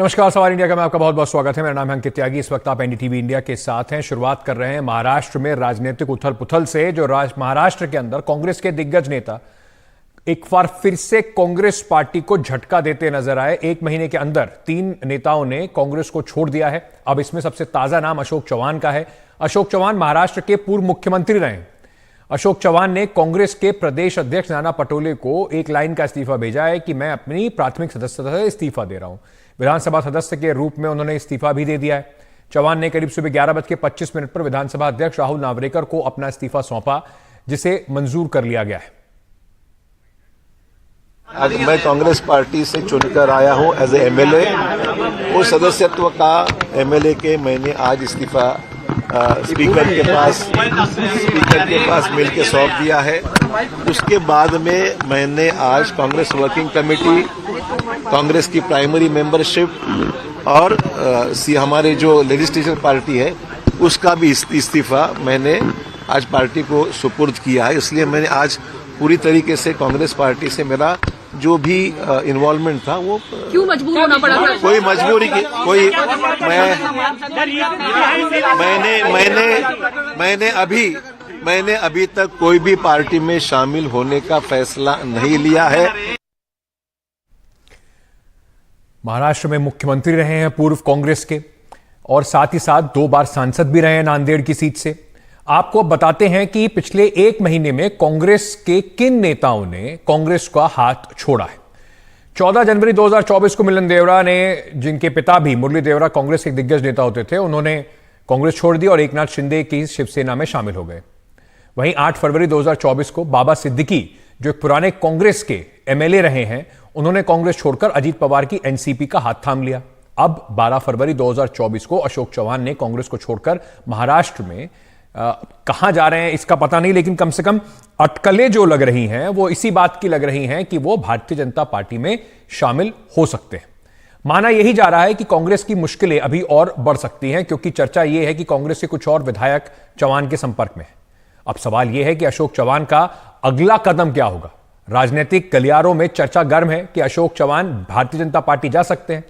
नमस्कार, सवाल इंडिया का मैं आपका बहुत बहुत स्वागत है। मेरा नाम है अंकित त्यागी। इस वक्त आप एनडीटीवी इंडिया के साथ हैं। शुरुआत कर रहे हैं महाराष्ट्र में राजनीतिक उथल पुथल से। जो महाराष्ट्र के अंदर कांग्रेस के दिग्गज नेता एक बार फिर से कांग्रेस पार्टी को झटका देते नजर आए। एक महीने के अंदर 3 नेताओं ने कांग्रेस को छोड़ दिया है। अब इसमें सबसे ताजा नाम अशोक चव्हाण का है। अशोक चव्हाण महाराष्ट्र के पूर्व मुख्यमंत्री रहे। अशोक चव्हाण ने कांग्रेस के प्रदेश अध्यक्ष नाना पटोले को एक लाइन का इस्तीफा भेजा है कि मैं अपनी प्राथमिक सदस्यता से इस्तीफा दे रहा हूं। विधानसभा सदस्य के रूप में उन्होंने इस्तीफा भी दे दिया है। चव्हाण ने करीब सुबह 11:25 पर विधानसभा अध्यक्ष राहुल नावरेकर को अपना इस्तीफा सौंपा, जिसे मंजूर कर लिया गया है। आज मैं कांग्रेस पार्टी से चुनकर आया हूं एज ए एमएलए। उस सदस्यत्व का एमएलए के मैंने आज इस्तीफा स्पीकर के पास मिलकर सौंप दिया है। उसके बाद में मैंने आज कांग्रेस वर्किंग कमेटी, कांग्रेस की प्राइमरी मेंबरशिप और हमारे जो लेजिस्लेटिव पार्टी है उसका भी इस्तीफा मैंने आज पार्टी को सुपुर्द किया है। इसलिए मैंने आज पूरी तरीके से कांग्रेस पार्टी से मेरा जो भी इन्वॉल्वमेंट था वो क्यों मजबूर होना पड़ा था? कोई मजबूरी की कोई मैंने अभी तक कोई भी पार्टी में शामिल होने का फैसला नहीं लिया है। महाराष्ट्र में मुख्यमंत्री रहे हैं पूर्व कांग्रेस के, और साथ ही साथ 2 बार सांसद भी रहे हैं नांदेड़ की सीट से। आपको बताते हैं कि पिछले 1 महीने में कांग्रेस के किन नेताओं ने कांग्रेस का हाथ छोड़ा है। 14 जनवरी 2024 को मिलन देवरा ने, जिनके पिता भी मुरली देवरा कांग्रेस के दिग्गज नेता होते थे, उन्होंने कांग्रेस छोड़ दी और एकनाथ शिंदे की शिवसेना में शामिल हो गए। वहीं 8 फरवरी 2024 को बाबा सिद्दीकी, जो एक पुराने कांग्रेस के एमएलए रहे हैं, उन्होंने कांग्रेस छोड़कर अजीत पवार की एनसीपी का हाथ थाम लिया। अब 12 फरवरी 2024 को अशोक चव्हाण ने कांग्रेस को छोड़कर महाराष्ट्र में कहां जा रहे हैं इसका पता नहीं, लेकिन कम से कम अटकलें जो लग रही हैं वो इसी बात की लग रही हैं कि वो भारतीय जनता पार्टी में शामिल हो सकते हैं। माना यही जा रहा है कि कांग्रेस की मुश्किलें अभी और बढ़ सकती हैं, क्योंकि चर्चा यह है कि कांग्रेस के कुछ और विधायक चव्हाण के संपर्क में हैं। अब सवाल यह है कि अशोक चव्हाण का अगला कदम क्या होगा। राजनीतिक गलियारों में चर्चा गर्म है कि अशोक चव्हाण भारतीय जनता पार्टी जा सकते हैं।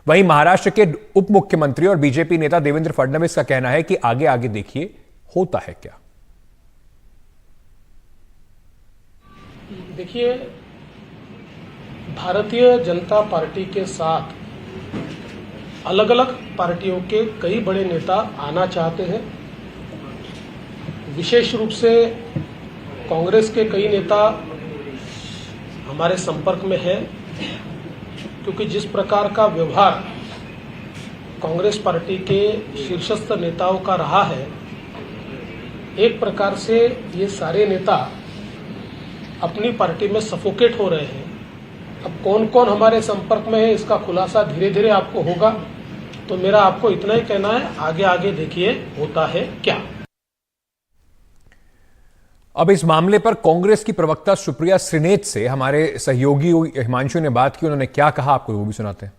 वहीं महाराष्ट्र के उप मुख्यमंत्री और बीजेपी नेता देवेंद्र फडणवीस का कहना है कि आगे आगे देखिए होता है क्या। देखिए, भारतीय जनता पार्टी के साथ अलग अलग पार्टियों के कई बड़े नेता आना चाहते हैं। विशेष रूप से कांग्रेस के कई नेता हमारे संपर्क में हैं, क्योंकि जिस प्रकार का व्यवहार कांग्रेस पार्टी के शीर्षस्थ नेताओं का रहा है, एक प्रकार से ये सारे नेता अपनी पार्टी में सफोकेट हो रहे हैं। अब कौन कौन हमारे संपर्क में है इसका खुलासा धीरे धीरे आपको होगा। तो मेरा आपको इतना ही कहना है, आगे आगे देखिए होता है क्या। अब इस मामले पर कांग्रेस की प्रवक्ता सुप्रिया श्रीनेत से हमारे सहयोगी हिमांशु ने बात की। उन्होंने क्या कहा, आपको वो भी सुनाते हैं।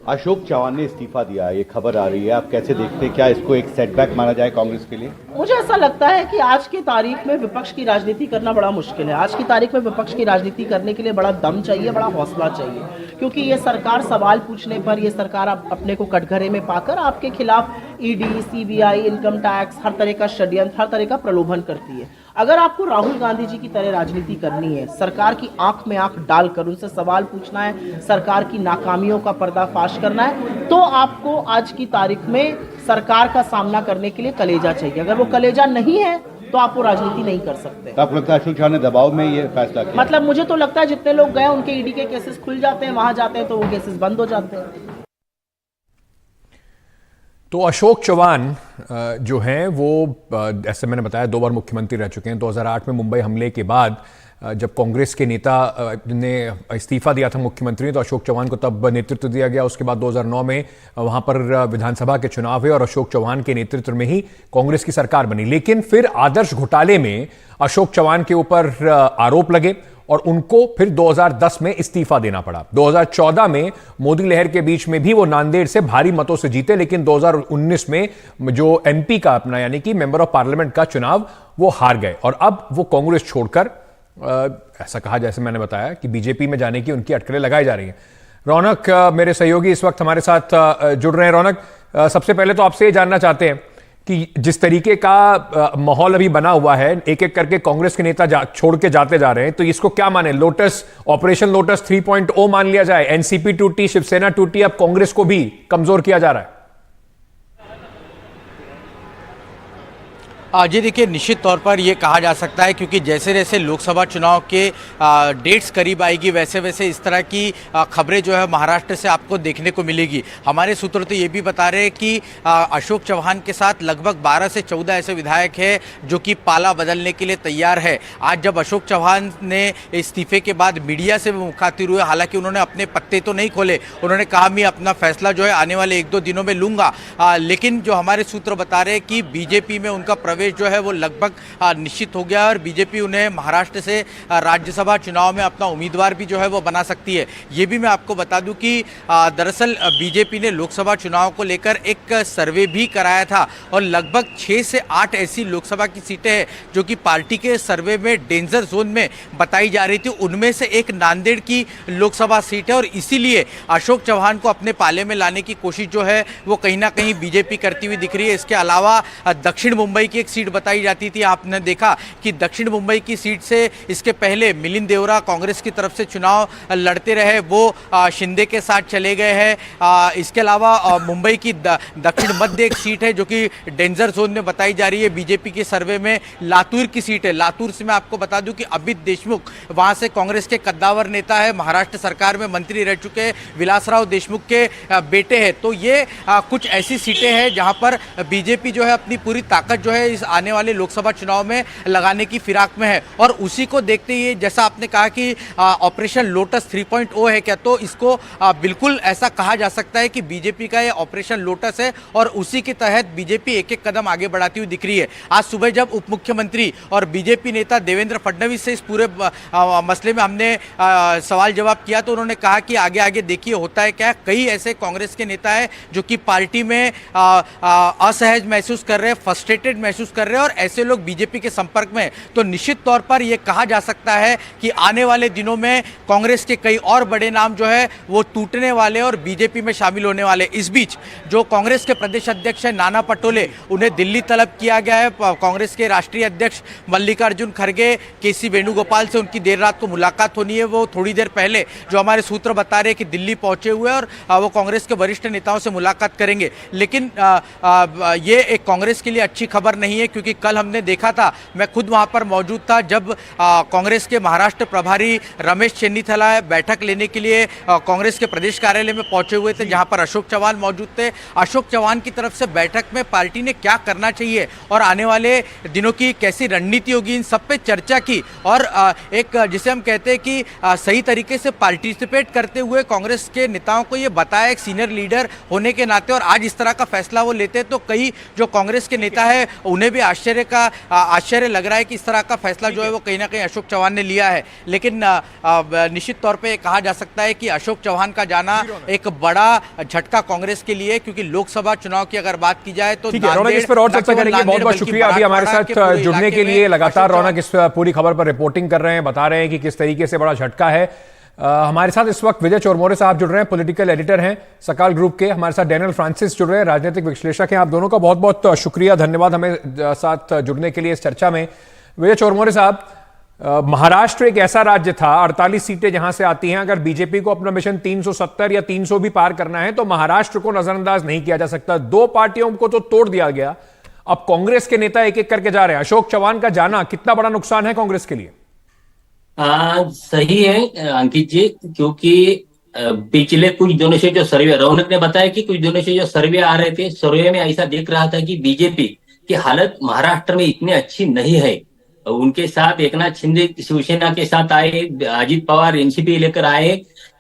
अशोक चव्हाण ने इस्तीफा दिया, ये खबर आ रही है, आप कैसे देखते हैं? क्या इसको एक सेटबैक माना जाए कांग्रेस के लिए? मुझे ऐसा लगता है कि आज की तारीख में विपक्ष की राजनीति करना बड़ा मुश्किल है। आज की तारीख में विपक्ष की राजनीति करने के लिए बड़ा दम चाहिए, बड़ा हौसला चाहिए, क्योंकि ये सरकार सवाल पूछने पर, ये सरकार अपने को कटघरे में पाकर आपके खिलाफ ईडी, सीबीआई, इनकम टैक्स, हर तरह का षड्यंत्र, हर तरह का प्रलोभन करती है। अगर आपको राहुल गांधी जी की तरह राजनीति करनी है, सरकार की आंख में आंख डालकर उनसे सवाल पूछना है, सरकार की नाकामियों का पर्दाफाश करना है, तो आपको आज की तारीख में सरकार का सामना करने के लिए कलेजा चाहिए। अगर वो कलेजा नहीं है तो आप वो राजनीति नहीं कर सकते। तो आपको लगता है अशोक चव्हाण ने दबाव में ये फैसला किया? मतलब मुझे तो लगता है जितने लोग गए उनके ईडी के केसेस खुल जाते हैं, वहां जाते हैं तो वो केसेस बंद हो जाते हैं। तो अशोक चव्हाण जो हैं वो, ऐसे मैंने बताया, 2 बार मुख्यमंत्री रह चुके हैं। 2008 में मुंबई हमले के बाद जब कांग्रेस के नेता ने इस्तीफा दिया था मुख्यमंत्री, तो अशोक चव्हाण को तब नेतृत्व दिया गया। उसके बाद 2009 में वहां पर विधानसभा के चुनाव हुए और अशोक चव्हाण के नेतृत्व में ही कांग्रेस की सरकार बनी। लेकिन फिर आदर्श घोटाले में अशोक चव्हाण के ऊपर आरोप लगे और उनको फिर 2010 में इस्तीफा देना पड़ा। 2014 में मोदी लहर के बीच में भी वो नांदेड़ से भारी मतों से जीते, लेकिन 2019 में जो एमपी का अपना, यानी कि मेंबर ऑफ पार्लियामेंट का चुनाव, वो हार गए और अब वो कांग्रेस छोड़कर ऐसा कहा, जैसे मैंने बताया, कि बीजेपी में जाने की उनकी अटकलें लगाई जा रही हैं। रौनक मेरे सहयोगी इस वक्त हमारे साथ जुड़ रहे हैं। रौनक, सबसे पहले तो आपसे ये जानना चाहते हैं कि जिस तरीके का माहौल अभी बना हुआ है, एक एक करके कांग्रेस के नेता छोड़ के जाते जा रहे हैं, तो इसको क्या माने? लोटस, ऑपरेशन लोटस 3.0 मान लिया जाए? एनसीपी टूटी, शिवसेना टूटी, अब कांग्रेस को भी कमजोर किया जा रहा है। जी देखिए, निश्चित तौर पर ये कहा जा सकता है, क्योंकि जैसे जैसे लोकसभा चुनाव के डेट्स करीब आएगी वैसे वैसे इस तरह की खबरें जो है महाराष्ट्र से आपको देखने को मिलेगी। हमारे सूत्र तो ये भी बता रहे हैं कि अशोक चौहान के साथ लगभग 12 से 14 ऐसे विधायक हैं जो कि पाला बदलने के लिए तैयार है। आज जब अशोक चौहान ने इस्तीफे के बाद मीडिया से मुखातिब हुए, हालांकि उन्होंने अपने पत्ते तो नहीं खोले, उन्होंने कहा मैं अपना फैसला जो है आने वाले 1-2 दिनों में लूँगा, लेकिन जो हमारे सूत्र बता रहे हैं कि बीजेपी में उनका प्रवेश जो है वो लगभग निश्चित हो गया और बीजेपी उन्हें महाराष्ट्र से राज्यसभा चुनाव में अपना उम्मीदवार भी जो है वो बना सकती है। ये भी मैं आपको बता दूं कि दरअसल बीजेपी ने लोकसभा चुनाव को लेकर एक सर्वे भी कराया था और लगभग 6 से 8 ऐसी लोकसभा की सीटें हैं जो कि पार्टी के सर्वे में डेंजर जोन में बताई जा रही थी। उनमें से एक नांदेड़ की लोकसभा सीट है और इसीलिए अशोक चौहान को अपने पाले में लाने की कोशिश जो है वो कहीं ना कहीं बीजेपी करती हुई दिख रही है। इसके अलावा दक्षिण मुंबई की एक सीट बताई जाती थी, आपने देखा कि दक्षिण मुंबई की सीट से इसके पहले मिलिंद देवरा कांग्रेस की तरफ से चुनाव लड़ते रहे, वो शिंदे के साथ चले गए हैं। इसके अलावा मुंबई की दक्षिण मध्य एक सीट है जो कि डेंजर जोन में बताई जा रही है बीजेपी के सर्वे में। लातूर की सीट है, लातूर से मैं आपको बता दूं कि अमित देशमुख वहां से कांग्रेस के कद्दावर नेता है, महाराष्ट्र सरकार में मंत्री रह चुके विलासराव देशमुख के बेटे हैं। तो ये कुछ ऐसी सीटें हैं जहां पर बीजेपी जो है अपनी पूरी ताकत जो है इस आने वाले लोकसभा चुनाव में लगाने की फिराक में है और उसी को देखते ही जैसा आपने कहा कि ऑपरेशन लोटस 3.0 है क्या, तो इसको बिल्कुल ऐसा कहा जा सकता है कि बीजेपी का ये ऑपरेशन लोटस है और उसी के तहत बीजेपी एक एक कदम आगे बढ़ाती हुई दिख रही है। आज सुबह जब उप मुख्यमंत्री और बीजेपी नेता देवेंद्र फडणवीस से इस पूरे मसले में हमने सवाल जवाब किया तो उन्होंने कहा कि आगे आगे देखिए होता है क्या। कई ऐसे कांग्रेस के नेता है जो कि पार्टी में असहज महसूस कर रहे हैं, फ्रस्ट्रेटेड महसूस कर रहे हैं और ऐसे लोग बीजेपी के संपर्क में, तो निश्चित तौर पर यह कहा जा सकता है कि आने वाले दिनों में कांग्रेस के कई और बड़े नाम जो है वो टूटने वाले और बीजेपी में शामिल होने वाले। इस बीच जो कांग्रेस के प्रदेश अध्यक्ष है नाना पटोले, उन्हें दिल्ली तलब किया गया है। कांग्रेस के राष्ट्रीय अध्यक्ष मल्लिकार्जुन खड़गे, केसी वेणुगोपाल से उनकी देर रात को मुलाकात होनी है। वो थोड़ी देर पहले जो हमारे सूत्र बता रहे हैं कि दिल्ली पहुंचे हुए और वो कांग्रेस के वरिष्ठ नेताओं से मुलाकात करेंगे। लेकिन ये एक कांग्रेस के लिए अच्छी खबर नहीं है क्योंकि कल हमने देखा था, मैं खुद वहां पर मौजूद था जब कांग्रेस के महाराष्ट्र प्रभारी रमेश चेन्नीथला बैठक लेने के लिए कांग्रेस के प्रदेश कार्यालय में पहुंचे हुए थे जहां पर अशोक चौहान मौजूद थे। अशोक चौहान की तरफ से बैठक में पार्टी ने क्या करना चाहिए और आने वाले दिनों की कैसी रणनीति होगी, इन सब पे चर्चा की और एक जिसे हम कहते हैं कि सही तरीके से पार्टिसिपेट करते हुए कांग्रेस के नेताओं को ये बताया एक सीनियर लीडर होने के नाते और आज इस तरह का फैसला वो लेते तो कई जो कांग्रेस के नेता है उन्हें भी आश्चर्य लग रहा है कि इस तरह का फैसला जो है वो कहीं ना कहीं अशोक चौहान ने लिया है। लेकिन निश्चित तौर पे कहा जा सकता है कि अशोक चौहान का जाना एक बड़ा झटका कांग्रेस के लिए, क्योंकि लोकसभा चुनाव की अगर बात की जाए तो इस पर और चर्चा करेंगे। बहुत बहुत शुक्रिया अभी हमारे साथ जुड़ने के लिए। लगातार रौनक इस पूरी खबर पर रिपोर्टिंग कर रहे हैं, बता रहे हैं कि किस तरीके से बड़ा झटका है। हमारे साथ इस वक्त विजय चोरमोरे साहब जुड़ रहे हैं, पॉलिटिकल एडिटर हैं सकाल ग्रुप के। हमारे साथ डैनियल फ्रांसिस जुड़ रहे हैं, राजनीतिक विश्लेषक हैं। आप दोनों का बहुत बहुत शुक्रिया, धन्यवाद हमें साथ जुड़ने के लिए इस चर्चा में। विजय चोरमोरे साहब, महाराष्ट्र एक ऐसा राज्य था, 48 सीटें जहां से आती हैं, अगर बीजेपी को अपना मिशन 370 या 300 भी पार करना है तो महाराष्ट्र को नजरअंदाज नहीं किया जा सकता। 2 पार्टियों को तो तोड़ दिया गया, अब कांग्रेस के नेता एक एक करके जा रहे हैं। अशोक चौहान का जाना कितना बड़ा नुकसान है कांग्रेस के लिए? सही है अंकित जी, क्योंकि पिछले कुछ दिनों से जो सर्वे, रौनक ने बताया कि कुछ दिनों से जो सर्वे आ रहे थे, सर्वे में ऐसा दिख रहा था कि बीजेपी की हालत महाराष्ट्र में इतनी अच्छी नहीं है। उनके साथ एकनाथ शिंदे शिवसेना के साथ आए, अजित पवार एनसीपी लेकर आए,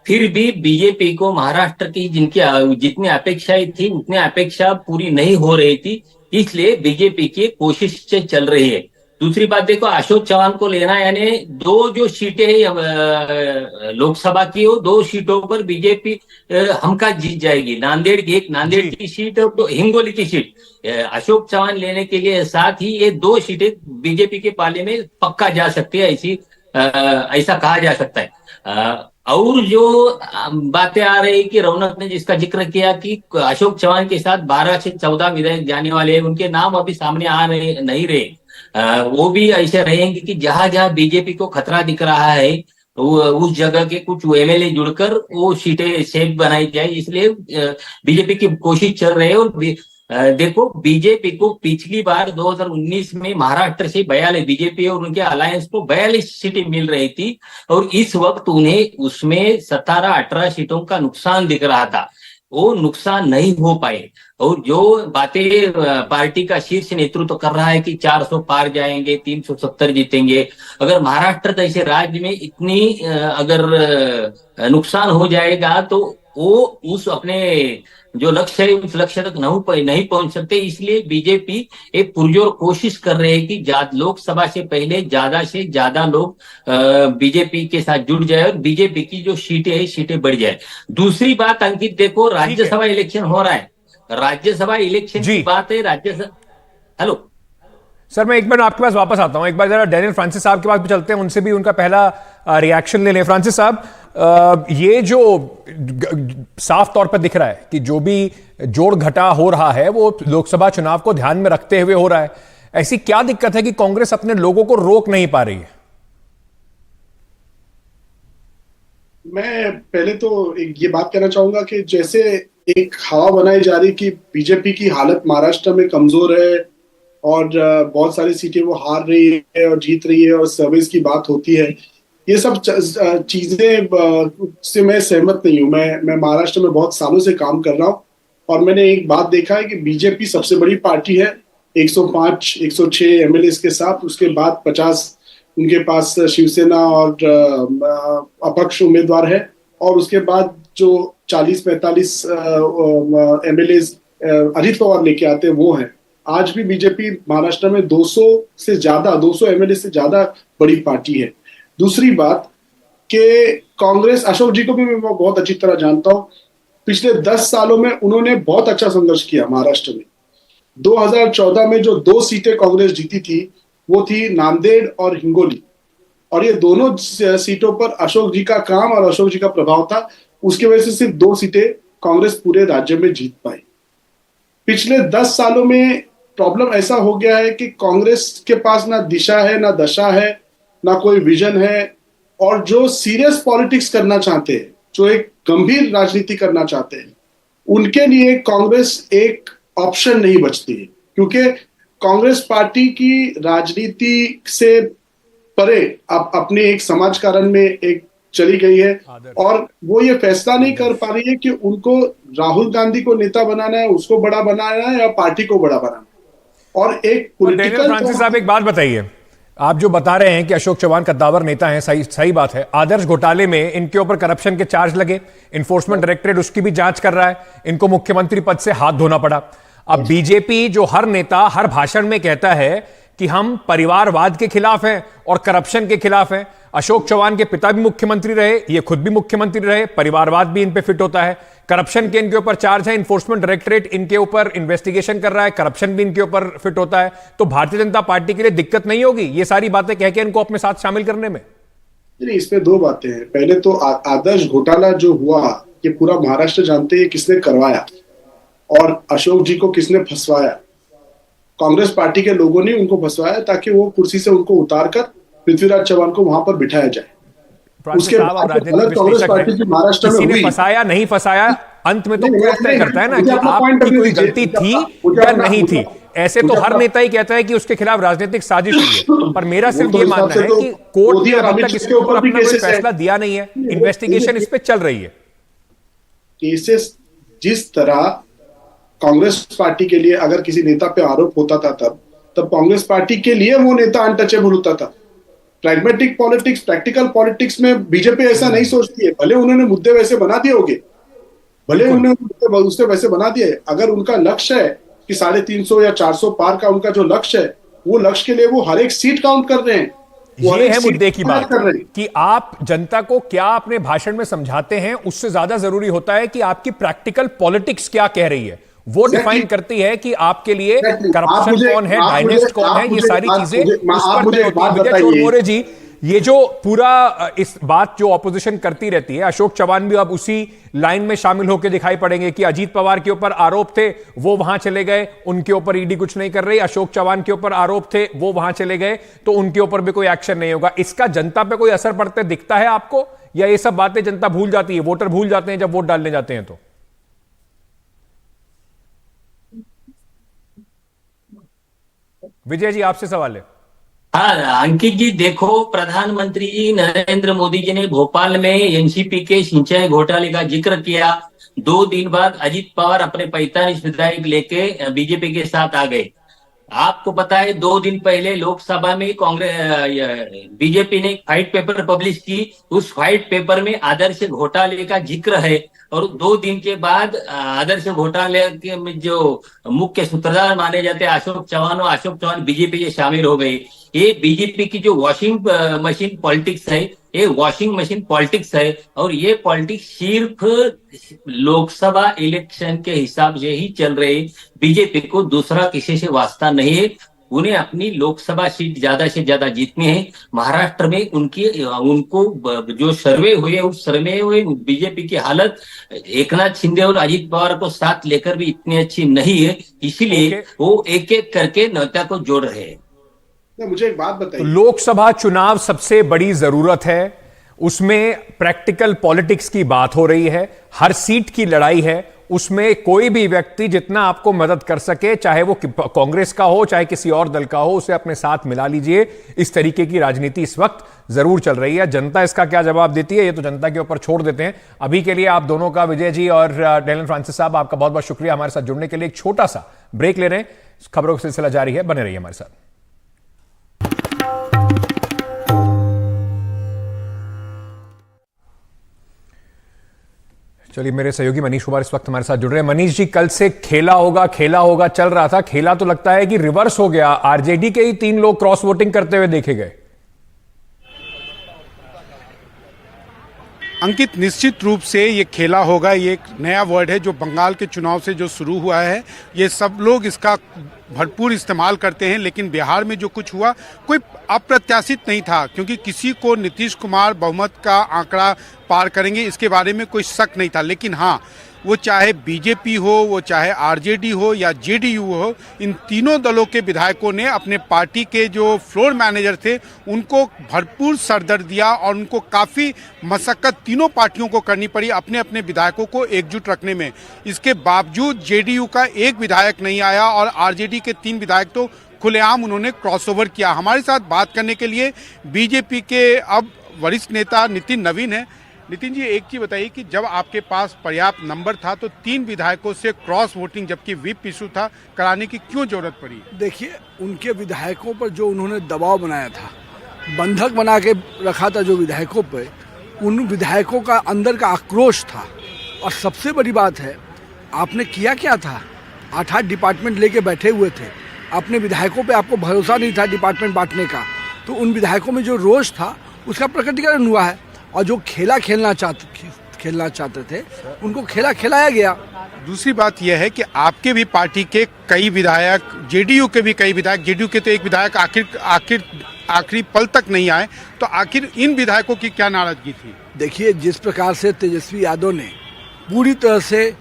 फिर भी बीजेपी को महाराष्ट्र की जितनी अपेक्षाएं थी उतनी अपेक्षा पूरी नहीं हो रही थी, इसलिए बीजेपी की कोशिश से चल रही है। दूसरी बात देखो, अशोक चौहान को लेना, यानी 2 जो सीटें हैं लोकसभा की, वो 2 सीटों पर बीजेपी हमका जीत जाएगी। नांदेड़ की सीट और तो हिंगोली की सीट अशोक चौहान लेने के लिए, साथ ही ये 2 सीटें बीजेपी के पाले में पक्का जा सकती है, ऐसा कहा जा सकता है। और जो बातें आ रही कि रौनक ने जिसका जिक्र किया कि अशोक चौहान के साथ 12 से 14 विधायक जाने वाले हैं, उनके नाम अभी सामने आ रहे नहीं रहे। वो भी ऐसे रहेंगे कि जहां जहां बीजेपी को खतरा दिख रहा है उस जगह के कुछ एमएलए जुड़कर वो सीटें सेफ बनाई जाए, इसलिए बीजेपी की कोशिश चल रही है। और देखो, बीजेपी को पिछली बार 2019 में महाराष्ट्र से 42 बीजेपी और उनके अलायंस को 42 सीटें मिल रही थी और इस वक्त उन्हें उसमें 17-18 सीटों का नुकसान दिख रहा था। वो नुकसान नहीं हो पाए। और जो बातें पार्टी का शीर्ष नेतृत्व कर रहा है कि 400 पार जाएंगे, 370 जीतेंगे, अगर महाराष्ट्र जैसे राज्य में इतनी अगर नुकसान हो जाएगा तो वो उस अपने जो लक्ष्य है उस लक्ष्य तक नहीं पहुंच सकते। इसलिए बीजेपी एक पुरजोर कोशिश कर रहे हैं कि लोकसभा से पहले ज्यादा से ज्यादा लोग बीजेपी के साथ जुड़ जाए और बीजेपी की जो सीटें बढ़ जाए। दूसरी बात अंकित, देखो राज्यसभा इलेक्शन हो रहा है, राज्यसभा इलेक्शन की बात है। हेलो सर, मैं एक बार आपके पास वापस आता हूं, एक बार जरा डैनियल फ्रांसिस साहब के पास भी चलते हैं, उनसे भी उनका पहला रिएक्शन ले लें। फ्रांसिस साहब, ये जो साफ तौर पर दिख रहा है कि जो भी जोड़ घटा हो रहा है वो लोकसभा चुनाव को ध्यान में रखते हुए हो रहा है, ऐसी क्या दिक्कत है कि कांग्रेस अपने लोगों को रोक नहीं पा रही है? मैं पहले तो ये बात कहना चाहूंगा कि जैसे एक हवा बनाई जा रही कि बीजेपी की हालत महाराष्ट्र में कमजोर है और बहुत सारी सीटें वो हार रही है और जीत रही है और सर्विस की बात होती है, ये सब चीजें से मैं सहमत नहीं हूँ। मैं महाराष्ट्र में बहुत सालों से काम कर रहा हूँ और मैंने एक बात देखा है कि बीजेपी सबसे बड़ी पार्टी है, 105-106 एमएलए के साथ, उसके बाद 50 उनके पास शिवसेना और अपक्ष उम्मीदवार है और उसके बाद जो 40-45 एमएलए अजित पवार लेके आते हैं वो हैं। आज भी बीजेपी महाराष्ट्र में 200 एमएलए से ज्यादा बड़ी पार्टी है। दूसरी बात कि कांग्रेस, अशोक जी को भी मैं बहुत अच्छी तरह जानता हूं, पिछले 10 सालों में उन्होंने बहुत अच्छा संघर्ष किया महाराष्ट्र में। 2014 में जो 2 सीटें कांग्रेस जीती थी वो थी नांदेड़ और हिंगोली, और ये दोनों सीटों पर अशोक जी का काम और अशोक जी का प्रभाव था। उसकी वजह से सिर्फ 2 सीटें कांग्रेस पूरे राज्य में जीत पाई। पिछले 10 सालों में प्रॉब्लम ऐसा हो गया है कि कांग्रेस के पास ना दिशा है, ना दशा है, ना कोई विजन है, और जो सीरियस पॉलिटिक्स करना चाहते हैं, जो एक गंभीर राजनीति करना चाहते हैं, उनके लिए कांग्रेस एक ऑप्शन नहीं बचती है, क्योंकि कांग्रेस पार्टी की राजनीति से परे अब अपने एक समाजकारण में एक चली गई है और वो ये फैसला नहीं कर पा रही है कि उनको राहुल गांधी को नेता बनाना है, उसको बड़ा बनाना है या पार्टी को बड़ा बनाना है। और एक पॉलिटिकल फ्रांसिस साहब, एक बात बताइए, आप जो बता रहे हैं कि अशोक चौहान कद्दावर नेता हैं, सही बात है। आदर्श घोटाले में इनके ऊपर करप्शन के चार्ज लगे, इन्फोर्समेंट डायरेक्टरेट उसकी भी जांच कर रहा है, इनको मुख्यमंत्री पद से हाथ धोना पड़ा। अब बीजेपी जो हर नेता हर भाषण में कहता है कि हम परिवारवाद के खिलाफ हैं और करप्शन के खिलाफ हैं, अशोक चौहान के पिता भी मुख्यमंत्री रहे, ये खुद भी मुख्यमंत्री रहे, परिवारवाद भी इन पे फिट होता है, करप्शन के इनके ऊपर चार्ज है, इन्फोर्समेंट डायरेक्टरेट इनके ऊपर इन्वेस्टिगेशन कर रहा है, करप्शन भी इनके ऊपर फिट होता है, तो भारतीय जनता पार्टी के लिए दिक्कत नहीं होगी ये सारी बातें कह के इनको अपने साथ शामिल करने में? नहीं, इसमें 2 बातें हैं। पहले तो आदर्श घोटाला जो हुआ, ये पूरा महाराष्ट्र जानते हैं किसने करवाया और अशोक जी को किसने फंसवाया। कांग्रेस पार्टी के लोगों ने उनको फंसवाया ताकि वो कुर्सी से उनको उतारकर पृथ्वीराज चौहान को वहां पर बिठाया जाए। उसके बाद कांग्रेस पार्टी की महाराष्ट्र में हुई, फंसाया नहीं फंसाया अंत में तो कोर्ट तय करता है ना कि आपकी कोई गलती थी या नहीं थी। ऐसे तो हर नेता ही कहता है कि उसके खिलाफ राजनीतिक साजिश हुई है, पर मेरा सिर्फ ये मानना है कि कोर्ट ने अभी तक इसके ऊपर अपना कोई फैसला दिया नहीं है, इन्वेस्टिगेशन इस पे चल रही है। केसेस जिस तरह कांग्रेस पार्टी के लिए अगर किसी नेता पे आरोप होता था तब कांग्रेस पार्टी के लिए वो नेता अनटचेबल होता था। प्रैग्मेटिक पॉलिटिक्स, प्रैक्टिकल पॉलिटिक्स में बीजेपी ऐसा नहीं सोचती है। भले उन्होंने मुद्दे वैसे बना दिए होंगे, भले उन्होंने उससे वैसे बना दिए, अगर उनका लक्ष्य है कि 350 या 400 पार का उनका जो लक्ष्य है, वो लक्ष्य के लिए वो हर एक सीट काउंट कर रहे हैं। ये है मुद्दे की बात कि आप जनता को क्या अपने भाषण में समझाते हैं, उससे ज्यादा जरूरी होता है कि आपकी प्रैक्टिकल पॉलिटिक्स क्या कह रही है। वो डिफाइन करती है कि आपके लिए करप्शन कौन है, डायनेस्ट कौन है, ये सारी चीजें उस पर तय होती है। विजय चोरमोरे जी, ये जो पूरा इस बात जो ऑपोजिशन करती रहती है, अशोक चव्हाण भी अब उसी लाइन में शामिल होकर दिखाई पड़ेंगे कि अजीत पवार के ऊपर आरोप थे, वो वहां चले गए, उनके ऊपर ईडी कुछ नहीं कर रही। अशोक चव्हाण के ऊपर आरोप थे, वो वहां चले गए, तो उनके ऊपर भी कोई एक्शन नहीं होगा। इसका जनता पे कोई असर पड़ते दिखता है आपको, या ये सब बातें जनता भूल जाती है, वोटर भूल जाते हैं जब वोट डालने जाते हैं? तो विजय जी, आपसे सवाल है। हाँ अंकित जी, देखो प्रधानमंत्री जी नरेंद्र मोदी जी ने भोपाल में एनसीपी के सिंचाई घोटाले का जिक्र किया। 2 दिन बाद अजीत पवार अपने 45 विधायक लेके बीजेपी के साथ आ गए। आपको पता है 2 दिन पहले लोकसभा में कांग्रेस बीजेपी ने व्हाइट पेपर पब्लिश की। उस व्हाइट पेपर में आदर्श घोटाले का जिक्र है, और 2 दिन के बाद आदर्श घोटाले के में जो मुख्य सूत्रधार माने जाते हैं अशोक चव्हाण बीजेपी से शामिल हो गए। ये बीजेपी की जो वॉशिंग मशीन पॉलिटिक्स है, ये वॉशिंग मशीन पॉलिटिक्स है, और ये पॉलिटिक्स सिर्फ लोकसभा इलेक्शन के हिसाब से ही चल रही। बीजेपी को दूसरा किसी से वास्ता नहीं है। उन्हें अपनी लोकसभा सीट ज्यादा से ज्यादा जीतनी है। महाराष्ट्र में उनको जो सर्वे हुए, उस सर्वे में बीजेपी की हालत एकनाथ शिंदे और अजीत पवार को साथ लेकर भी इतनी अच्छी नहीं है, इसीलिए वो एक एक करके नेता को जोड़ रहे हैं। मुझे एक बात बताइए, लोकसभा चुनाव सबसे बड़ी जरूरत है, उसमें प्रैक्टिकल पॉलिटिक्स की बात हो रही है, हर सीट की लड़ाई है, उसमें कोई भी व्यक्ति जितना आपको मदद कर सके, चाहे वो कांग्रेस का हो चाहे किसी और दल का हो, उसे अपने साथ मिला लीजिए। इस तरीके की राजनीति इस वक्त जरूर चल रही है। जनता इसका क्या जवाब देती है, ये तो जनता के ऊपर छोड़ देते हैं। अभी के लिए आप दोनों का, विजय जी और डेलन फ्रांसिस साहब, आपका बहुत बहुत शुक्रिया हमारे साथ जुड़ने के लिए। एक छोटा सा ब्रेक ले रहे हैं, खबरों का सिलसिला जारी है, बने रहिए हमारे साथ। चलिए, मेरे सहयोगी मनीष कुमार इस वक्त हमारे साथ जुड़ रहे हैं। मनीष जी, कल से खेला होगा चल रहा था, खेला तो लगता है कि रिवर्स हो गया। आरजेडी के ही 3 लोग क्रॉस वोटिंग करते हुए देखे गए। अंकित, निश्चित रूप से ये खेला होगा, ये एक नया वर्ड है जो बंगाल के चुनाव से जो शुरू हुआ है। ये सब लोग इसका भरपूर इस्तेमाल करते हैं, लेकिन बिहार में जो कुछ हुआ कोई अप्रत्याशित नहीं था, क्योंकि किसी को नीतीश कुमार बहुमत का आंकड़ा पार करेंगे इसके बारे में कोई शक नहीं था। लेकिन हाँ, वो चाहे बीजेपी हो, वो चाहे आरजेडी हो या जेडीयू हो, इन तीनों दलों के विधायकों ने अपने पार्टी के जो फ्लोर मैनेजर थे उनको भरपूर सरदर्द दिया, और उनको काफ़ी मशक्कत तीनों पार्टियों को करनी पड़ी अपने अपने विधायकों को एकजुट रखने में। इसके बावजूद जेडीयू का एक विधायक नहीं आया, और आरजेडी के 3 विधायक तो खुलेआम उन्होंने क्रॉसओवर किया। हमारे साथ बात करने के लिए बीजेपी के अब वरिष्ठ नेता नितिन नवीन है। नितिन जी, एक चीज बताइए कि जब आपके पास पर्याप्त नंबर था तो 3 विधायकों से क्रॉस वोटिंग, जबकि व्हिप इशू था, कराने की क्यों जरूरत पड़ी? देखिए, उनके विधायकों पर जो उन्होंने दबाव बनाया था, बंधक बना के रखा था जो विधायकों पर, उन विधायकों का अंदर का आक्रोश था। और सबसे बड़ी बात है, आपने किया क्या था? 8-8 डिपार्टमेंट लेके बैठे हुए थे, अपने विधायकों पे आपको भरोसा नहीं था डिपार्टमेंट बांटने का, तो उन विधायकों में जो रोष था उसका प्रकटीकरण हुआ है। और जो खेलना चाहते थे उनको खिलाया गया। दूसरी बात यह है कि आपके भी पार्टी के कई विधायक, जेडीयू के भी कई विधायक, जेडीयू के तो एक विधायक आखिरी पल तक नहीं आए, तो आखिर इन विधायकों की क्या नाराजगी थी? देखिए, जिस प्रकार से तेजस्वी यादव ने पूरी तरह से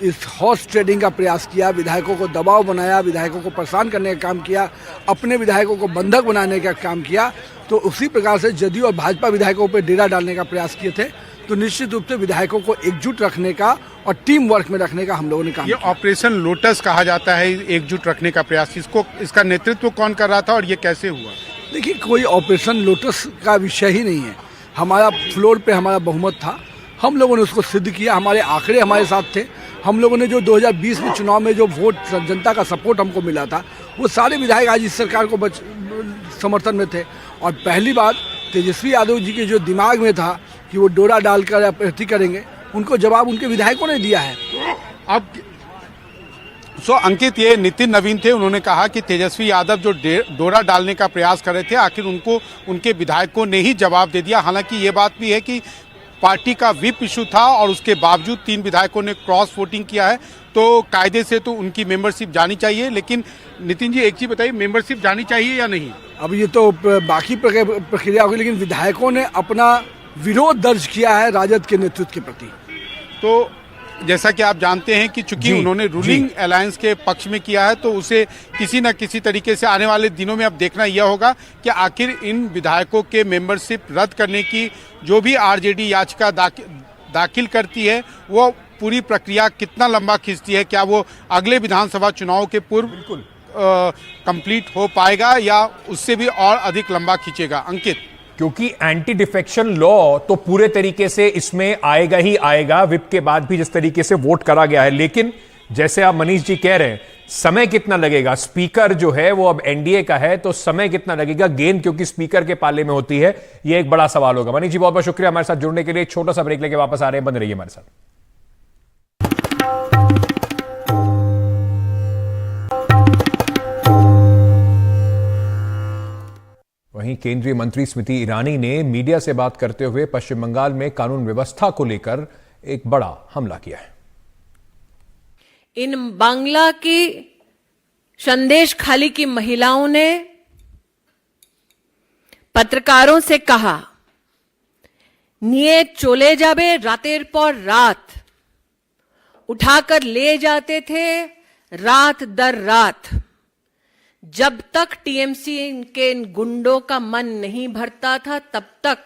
इस हॉर्स ट्रेडिंग का प्रयास किया, विधायकों को दबाव बनाया, विधायकों को परेशान करने का काम किया, अपने विधायकों को बंधक बनाने का काम किया, तो उसी प्रकार से जदयू और भाजपा विधायकों पर डेरा डालने का प्रयास किए थे। तो निश्चित रूप से विधायकों को एकजुट रखने का और टीम वर्क में रखने का हम लोगों ने काम किया। ये ऑपरेशन लोटस कहा जाता है, एकजुट रखने का प्रयास, इसका नेतृत्व कौन कर रहा था और ये कैसे हुआ? देखिए, कोई ऑपरेशन लोटस का विषय ही नहीं है। हमारा फ्लोर पे हमारा बहुमत था, हम लोगों ने उसको सिद्ध किया, हमारे आंकड़े हमारे साथ थे। हम लोगों ने जो 2020 में चुनाव में जो वोट जनता का सपोर्ट हमको मिला था, वो सारे विधायक आज इस सरकार को समर्थन में थे। और पहली बात, तेजस्वी यादव जी के जो दिमाग में था कि वो डोरा डालकर अभ्यर्थी करेंगे, उनको जवाब उनके विधायकों ने दिया है। अब अंकित, ये नितिन नवीन थे, उन्होंने कहा कि तेजस्वी यादव जो डोरा डालने का प्रयास कर रहे थे, आखिर उनको उनके विधायकों ने ही जवाब दे दिया। हालांकि ये बात भी है कि पार्टी का व्हिप इशू था और उसके बावजूद 3 विधायकों ने क्रॉस वोटिंग किया है, तो कायदे से तो उनकी मेंबरशिप जानी चाहिए। लेकिन नितिन जी एक चीज बताइए, मेंबरशिप जानी चाहिए या नहीं? अब ये तो बाकी प्रक्रिया होगी, लेकिन विधायकों ने अपना विरोध दर्ज किया है राजद के नेतृत्व के प्रति। तो जैसा कि आप जानते हैं कि चूंकि उन्होंने रूलिंग अलायंस के पक्ष में किया है, तो उसे किसी न किसी तरीके से आने वाले दिनों में अब देखना यह होगा कि आखिर इन विधायकों के मेंबरशिप रद्द करने की जो भी आरजेडी याचिका दाखिल करती है, वो पूरी प्रक्रिया कितना लंबा खींचती है, क्या वो अगले विधानसभा चुनाव के पूर्व बिल्कुल कंप्लीट हो पाएगा या उससे भी और अधिक लंबा खींचेगा? अंकित, क्योंकि एंटी डिफेक्शन लॉ तो पूरे तरीके से इसमें आएगा ही आएगा, विप के बाद भी जिस तरीके से वोट करा गया है। लेकिन जैसे आप मनीष जी कह रहे हैं, समय कितना लगेगा? स्पीकर जो है वो अब एनडीए का है, तो समय कितना लगेगा? गेंद क्योंकि स्पीकर के पाले में होती है, यह एक बड़ा सवाल होगा। मनीष जी बहुत बहुत शुक्रिया हमारे साथ जुड़ने के लिए। छोटा सा ब्रेक लेके वापस आ रहे हैं, बंद रहिए हमारे साथ। वहीं केंद्रीय मंत्री स्मृति ईरानी ने मीडिया से बात करते हुए पश्चिम बंगाल में कानून व्यवस्था को लेकर एक बड़ा हमला किया है। इन बांग्ला की संदेश खाली की महिलाओं ने पत्रकारों से कहा, निये चले जाबे रातेर पर रात, उठाकर ले जाते थे रात दर रात। जब तक टीएमसी के इन गुंडों का मन नहीं भरता था, तब तक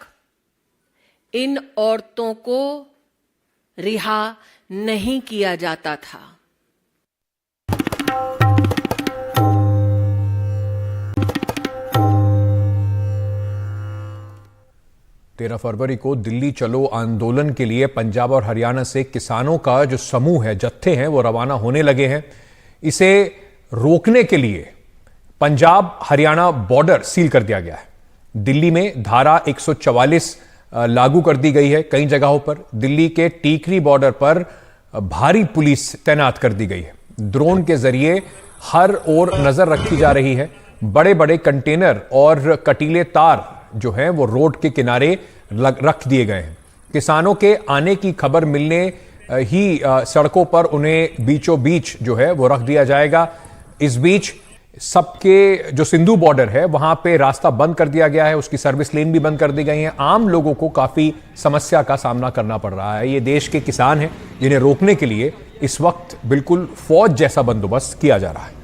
इन औरतों को रिहा नहीं किया जाता था। तेरह फरवरी को दिल्ली चलो आंदोलन के लिए पंजाब और हरियाणा से किसानों का जो समूह है, जत्थे हैं, वो रवाना होने लगे हैं। इसे रोकने के लिए पंजाब हरियाणा बॉर्डर सील कर दिया गया है। दिल्ली में धारा 144 लागू कर दी गई है कई जगहों पर। दिल्ली के टीकरी बॉर्डर पर भारी पुलिस तैनात कर दी गई है। ड्रोन के जरिए हर ओर नजर रखी जा रही है। बड़े बड़े कंटेनर और कटीले तार जो हैं वो रोड के किनारे रख दिए गए हैं। किसानों के आने की खबर मिलने ही सड़कों पर उन्हें बीचों बीच जो है वो रख दिया जाएगा। इस बीच सबके जो सिंधु बॉर्डर है वहां पे रास्ता बंद कर दिया गया है, उसकी सर्विस लेन भी बंद कर दी गई है। आम लोगों को काफी समस्या का सामना करना पड़ रहा है। ये देश के किसान हैं जिन्हें रोकने के लिए इस वक्त बिल्कुल फौज जैसा बंदोबस्त किया जा रहा है।